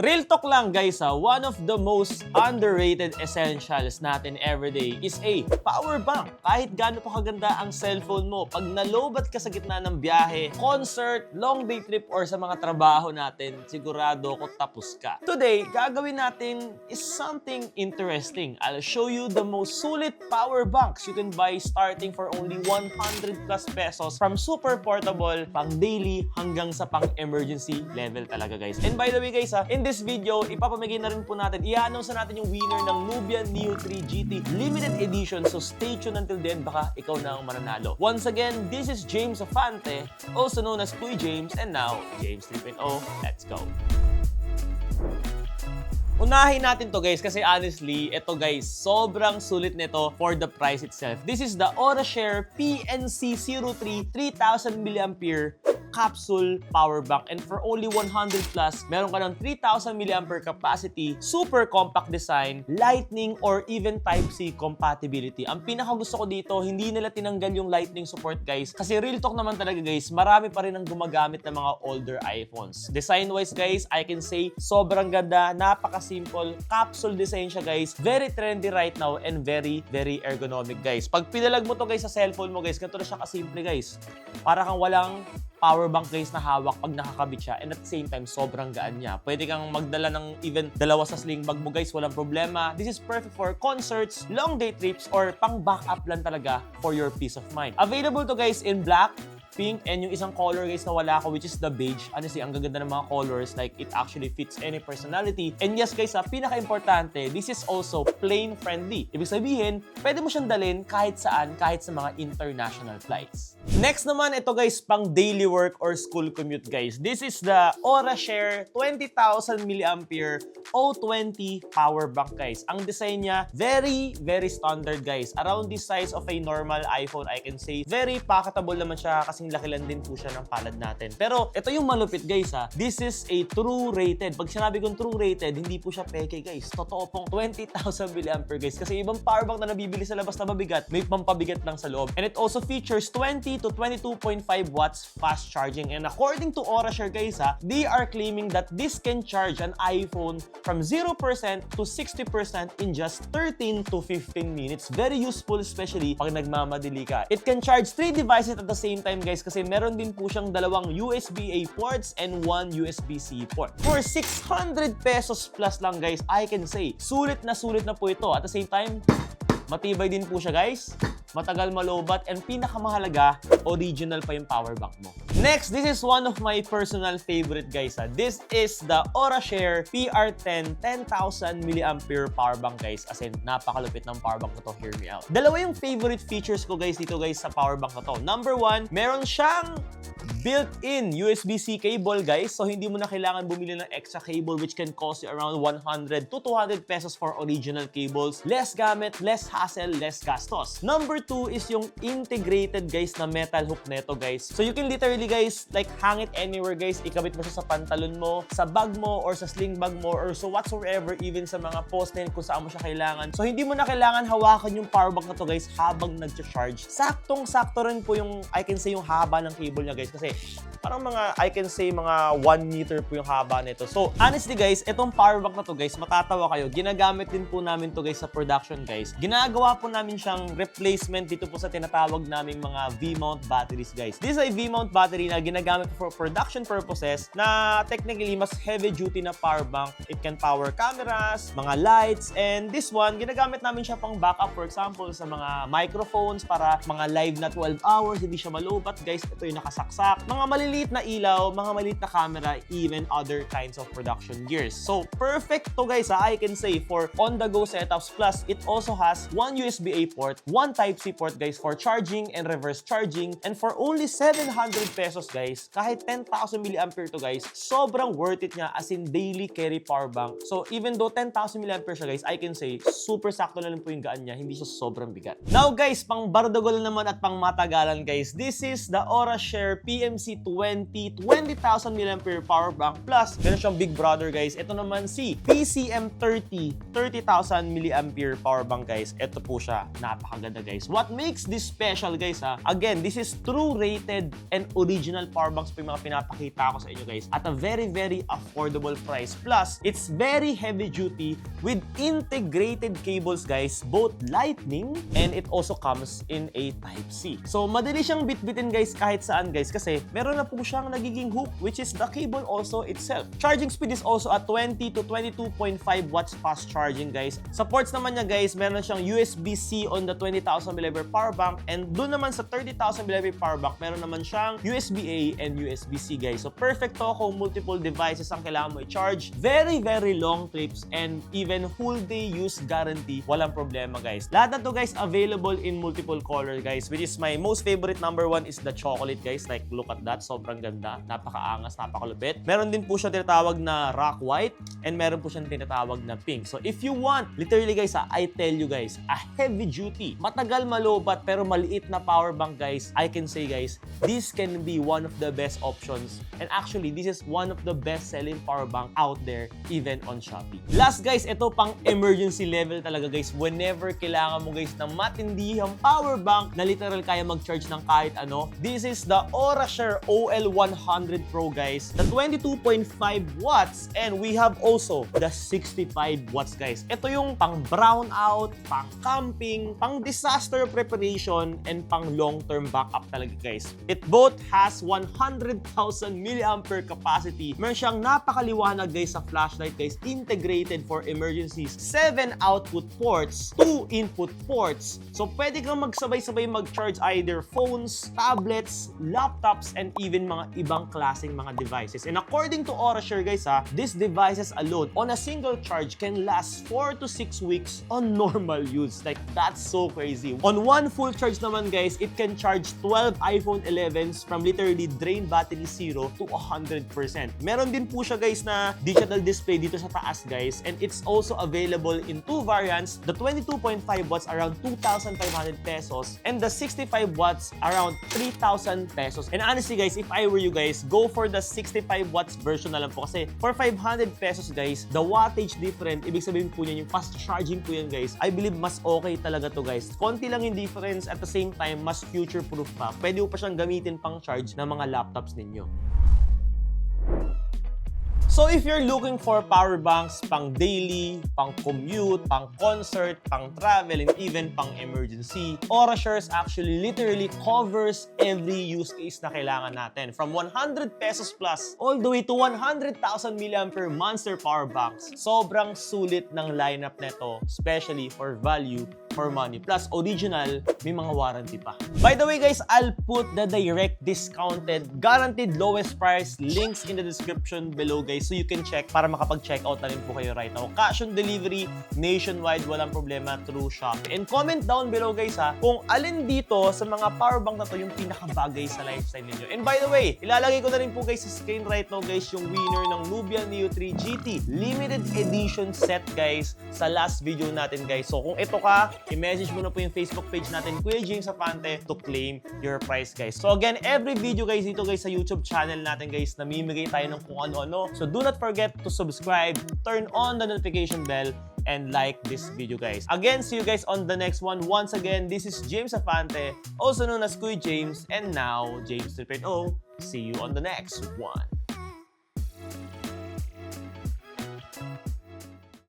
Real talk lang guys one of the most underrated essentials natin everyday is a power bank. Kahit gaano pa kaganda ang cellphone mo, pag nalobat ka sa gitna ng biyahe, concert, long day trip, or sa mga trabaho natin, sigurado ko tapos ka. Today, gagawin natin is something interesting. I'll show you the most sulit power banks you can buy starting for only 100 plus pesos from super portable, pang daily, hanggang sa pang emergency level talaga guys. And by the way guys in this video, ipapamigay na rin po natin, i-announce na natin yung winner ng Nubia Neo 3 GT limited edition. So stay tuned until then, baka ikaw na ang mananalo. Once again, this is James Afante, also known as Kuy James, and now, James 3.0. Let's go! Unahin natin to guys kasi honestly, ito guys, sobrang sulit nito for the price itself. This is the AuraShare PNC03 3000 mAh capsule power bank, and for only 100 plus, meron ka ng 3000 mAh capacity, super compact design, lightning or even Type-C compatibility. Ang pinaka gusto ko dito, hindi nila tinanggal yung lightning support guys, kasi real talk naman talaga guys, marami pa rin ang gumagamit ng mga older iPhones. Design wise guys, I can say sobrang ganda, napaka-simple, capsule design siya guys, very trendy right now and very ergonomic guys. Pag pinalag mo to guys sa cellphone mo guys, ganito na siya kasimple guys. Para kang walang power bank guys na hawak pag nakakabit siya, and at the same time sobrang gaan niya. Pwede kang magdala ng even dalawa sa sling bag mo guys, walang problema. This is perfect for concerts, long day trips, or pang backup lang talaga for your peace of mind. Available to guys in black, pink, and yung isang color guys na wala ko, which is the beige. Honestly, ang gaganda ng mga colors, like it actually fits any personality. And yes guys, pinaka-importante, this is also plane friendly. Ibig sabihin, pwede mo siyang dalhin kahit saan, kahit sa mga international flights. Next naman, ito guys, pang daily work or school commute guys. This is the AuraShare 20,000 mAh O20 power bank guys. Ang design niya, very standard guys. Around this size of a normal iPhone, I can say. Very packable naman siya kasi laki lang din po siya ng palad natin. Pero ito yung malupit guys This is a true rated. Pag sinabi kong true rated, hindi po siya peke guys. Totoo pong 20,000 mAh guys. Kasi ibang power bank na nabibili sa labas na mabigat, may pampabigat lang sa loob. And it also features 20 to 22.5 watts fast charging. And according to AuraShare guys they are claiming that this can charge an iPhone from 0% to 60% in just 13 to 15 minutes. Very useful especially pag nagmamadali ka. It can charge 3 devices at the same time guys, kasi meron din po siyang dalawang USB-A ports and 1 USB-C port. For 600 pesos plus lang guys, I can say, sulit na po ito. At the same time, matibay din po siya guys, matagal malobat, and pinakamahalaga, original pa yung power bank mo. Next, this is one of my personal favorite guys This is the AuraShare PR10 10,000 mAh power bank guys. As in, napakalupit ng power bank na to, hear me out. Dalawa yung favorite features ko guys dito guys sa power bank na to. Number one, meron siyang built-in USB-C cable guys, so hindi mo na kailangan bumili ng extra cable which can cost you around 100 to 200 pesos for original cables. Less gamit, less hassle, less gastos. Number 2 is yung integrated guys na metal hook neto guys. So you can literally guys like hang it anywhere guys. Ikabit mo siya sa pantalon mo, sa bag mo, or sa sling bag mo, or so whatsoever, even sa mga poste kung saan mo siya kailangan. So hindi mo na kailangan hawakan yung power bank na to guys habang nag-charge. Saktong-sakto rin po yung, I can say, yung haba ng cable niya guys, kasi parang mga, I can say, mga 1 meter po yung haba nito. So, honestly guys, itong power bank na to guys, matatawa kayo. Ginagamit din po namin to guys sa production guys. Ginagawa po namin siyang replacement dito po sa tinatawag naming mga V-mount batteries guys. This is a V-mount battery na ginagamit for production purposes na technically mas heavy duty na power bank. It can power cameras, mga lights, and this one, ginagamit namin siya pang backup, for example, sa mga microphones para mga live na 12 hours, hindi siya malubat guys. Ito yung nakasaksak. Mga maliliit na ilaw, mga maliliit na camera, even other kinds of production gears. So, perfect to guys I can say for on-the-go setups. Plus, it also has 1 USB-A port, 1 Type-C port guys for charging and reverse charging. And for only 700 pesos guys, kahit 10,000 mAh to guys, sobrang worth it niya as in daily carry power bank. So, even though 10,000 mAh siya guys, I can say, super sakto na lang po yung gaan niya, hindi siya sobrang bigat. Now guys, pang bardagol naman at pang matagalan guys, this is the AuraShare PMC20 20,000 mAh power bank plus meron siyang big brother guys. Ito naman si PCM30 30,000 mAh power bank guys. Ito po siya, napakaganda guys. What makes this special guys again, this is true rated and original power banks po yung mga pinapakita ko sa inyo guys at a very affordable price. Plus, it's very heavy duty with integrated cables guys, both lightning and it also comes in a Type-C. So, madali siyang bitbitin guys kahit saan guys kasi meron na po siyang nagiging hook which is the cable also itself. Charging speed is also at 20 to 22.5 watts fast charging guys. Supports naman niya guys, meron na siyang USB-C on the 20,000 mAh power bank and doon naman sa 30,000 mAh power bank, meron naman siyang USB-A and USB-C guys. So perfect to kung multiple devices ang kailangan mo i-charge. Very long trips and even whole day use guarantee. Walang problema guys. Lahat na to guys available in multiple color guys, which is my most favorite number one is the chocolate guys. Like look at that, sobrang ganda. Napakaangas, napakalupit. Meron din po siya tinatawag na rock white and meron po siyang tinatawag na pink. So if you want, literally guys I tell you guys, a heavy duty, matagal malobat pero maliit na power bank guys, I can say guys, this can be one of the best options. And actually, this is one of the best selling power bank out there even on Shopee. Last guys, ito pang emergency level talaga guys. Whenever kailangan mo guys ng matindihang power bank na literal kaya mag-charge ng kahit ano, this is the AuraShare OL100 Pro guys. The 22.5 watts and we have also the 65 watts guys. Ito yung pang brownout, pang camping, pang disaster preparation, and pang long-term backup talaga guys. It both has 100,000 mAh capacity. Meron siyang napakaliwanag guys sa flashlight guys, integrated for emergencies. 7 output ports, 2 input ports. So pwede kang magsabay-sabay mag-charge either phones, tablets, laptops, and even mga ibang klaseng mga devices. And according to AuraShare guys these devices alone on a single charge can last 4 to 6 weeks on normal use. Like that's so crazy. On one full charge naman guys, it can charge 12 iPhone 11s from literally drain battery 0 to 100%. Meron din po siya guys na digital display dito sa taas guys, and it's also available in two variants. The 22.5 watts around 2,500 pesos and the 65 watts around 3,000 pesos. And honestly guys, if I were you guys, go for the 65 watts version na lang po kasi for 500 pesos guys, the wattage different, ibig sabihin po niyan yung fast charging po yan guys. I believe mas okay talaga to guys. Konti lang yung difference, at the same time mas future proof pa. Pwede mo pa siyang gamitin pang charge ng mga laptops ninyo. So if you're looking for power banks pang daily, pang commute, pang concert, pang travel, and even pang emergency, AuraShare actually literally covers every use case na kailangan natin. From 100 pesos plus all the way to 100,000 mAh monster power banks. Sobrang sulit ng lineup nito, especially for value for money. Plus, original, may mga warranty pa. By the way guys, I'll put the direct discounted, guaranteed lowest price links in the description below guys, so you can check para makapag-check out na rin po kayo right now. Cash on delivery, nationwide, walang problema through Shopee. And comment down below guys kung alin dito sa mga power bank na to yung pinakabagay sa lifestyle niyo. And by the way, ilalagay ko na rin po guys sa screen right now guys yung winner ng Nubia Neo 3 GT limited edition set guys sa last video natin guys. So kung ito ka, i-message mo na po yung Facebook page natin, Kuya James Afante, to claim your prize guys. So again, every video guys dito guys sa YouTube channel natin guys, namimigay tayo ng kung ano-ano. So do not forget to subscribe, turn on the notification bell, and like this video guys. Again, see you guys on the next one. Once again, this is James Afante, also known as Kuya James, and now James 3.0. See you on the next one.